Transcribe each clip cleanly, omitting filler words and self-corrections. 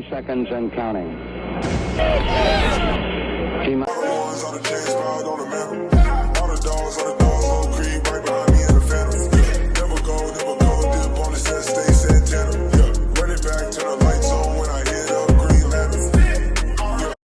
30 seconds and counting.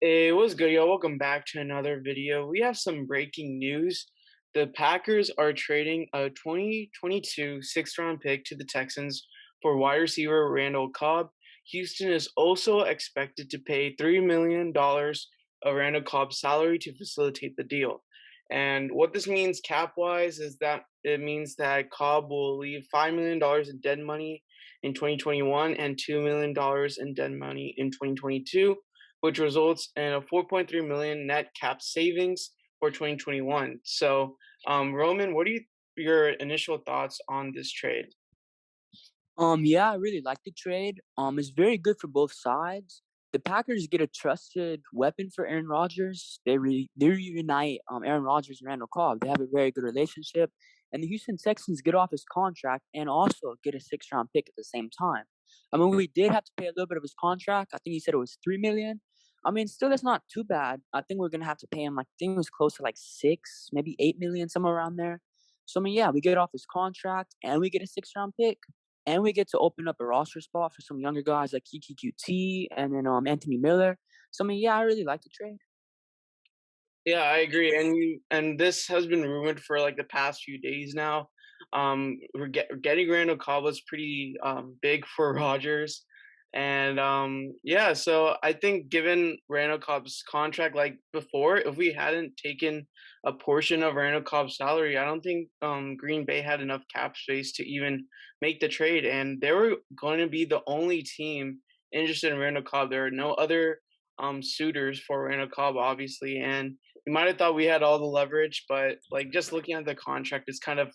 Hey, what's good, y'all? Welcome back to another video. We have some breaking news. The Packers are trading a 2022 sixth-round pick to the Texans for wide receiver Randall Cobb. Houston is also expected to pay $3 million of Randall Cobb's salary to facilitate the deal. And what this means cap-wise is that it means that Cobb will leave $5 million in dead money in 2021 and $2 million in dead money in 2022. Which results in a $4.3 million net cap savings for 2021. So, Roman, what are your initial thoughts on this trade? Yeah, I really like the trade. It's very good for both sides. The Packers get a trusted weapon for Aaron Rodgers. They reunite Aaron Rodgers and Randall Cobb. They have a very good relationship. And the Houston Texans get off his contract and also get a sixth-round pick at the same time. I mean, we did have to pay a little bit of his contract. I think he said it was $3 million. I mean, still, that's not too bad. I think we're gonna have to pay him. I think it was close to like 6, maybe 8 million, somewhere around there. So I mean, yeah, we get off his contract and we get a sixth-round pick. And we get to open up a roster spot for some younger guys like Kiki QT and then Anthony Miller. So I mean, yeah, I really like the trade. Yeah, I agree. And this has been rumored for like the past few days now. Getting Randall Cobb was pretty big for Rodgers. And yeah, so I think given Randall Cobb's contract, like before, if we hadn't taken a portion of Randall Cobb's salary, I don't think Green Bay had enough cap space to even make the trade. And they were going to be the only team interested in Randall Cobb. There are no other suitors for Randall Cobb, obviously. And you might have thought we had all the leverage, but like just looking at the contract, it's kind of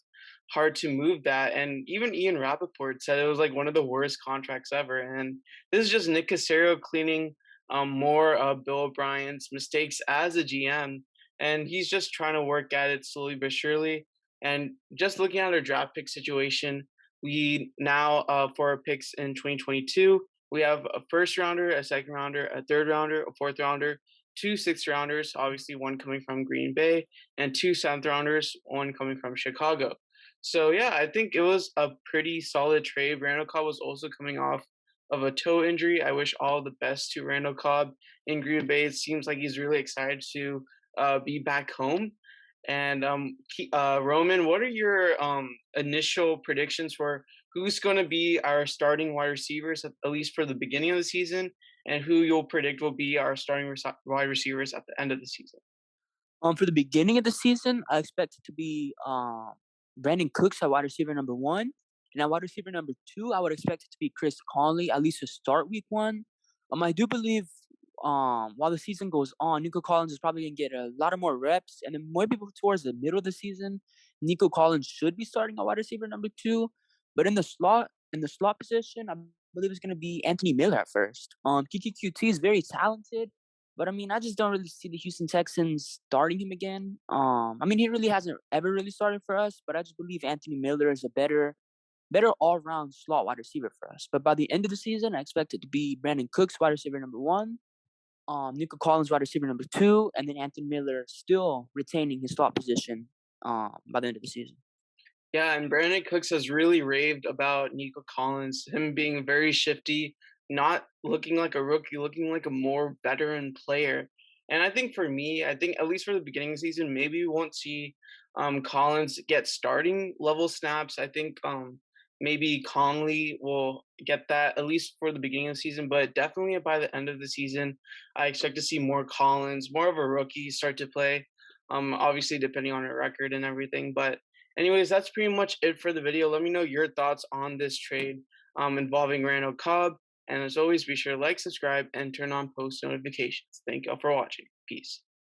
hard to move that. And even Ian Rappaport said it was like one of the worst contracts ever. And this is just Nick Caserio cleaning more of Bill O'Brien's mistakes as a GM. And he's just trying to work at it slowly but surely. And just looking at our draft pick situation, we now, for our picks in 2022, we have a first rounder, a second rounder, a third rounder, a fourth rounder, 2 sixth rounders, obviously one coming from Green Bay, and 2 seventh rounders, one coming from Chicago. So yeah, I think it was a pretty solid trade. Randall Cobb was also coming off of a toe injury. I wish all the best to Randall Cobb in Green Bay. It seems like he's really excited to be back home. And Roman, what are your initial predictions for who's going to be our starting wide receivers, at least for the beginning of the season, and who you'll predict will be our starting wide receivers at the end of the season? For the beginning of the season, I expect it to be Brandon Cooks at wide receiver number 1. And at wide receiver number 2, I would expect it to be Chris Conley, at least to start week 1. I do believe while the season goes on, Nico Collins is probably going to get a lot of more reps. And then maybe towards the middle of the season, Nico Collins should be starting at wide receiver number 2. But in the slot position, I believe it's going to be Anthony Miller at first. Kiki QT is very talented. But I mean, I just don't really see the Houston Texans starting him again. I mean, he really hasn't ever really started for us, but I just believe Anthony Miller is a better all-round slot wide receiver for us. But by the end of the season, I expect it to be Brandon Cooks, wide receiver number 1, Nico Collins, wide receiver number 2, and then Anthony Miller still retaining his slot position by the end of the season. Yeah, and Brandon Cooks has really raved about Nico Collins, him being very shifty, not looking like a rookie, looking like a more veteran player. And I think for me, I think at least for the beginning of the season, maybe we won't see Collins get starting level snaps. I think maybe Conley will get that at least for the beginning of the season, but definitely by the end of the season, I expect to see more Collins, more of a rookie start to play. Obviously depending on her record and everything. But anyways, that's pretty much it for the video. Let me know your thoughts on this trade involving Randall Cobb. And as always, be sure to like, subscribe, and turn on post notifications. Thank y'all for watching. Peace.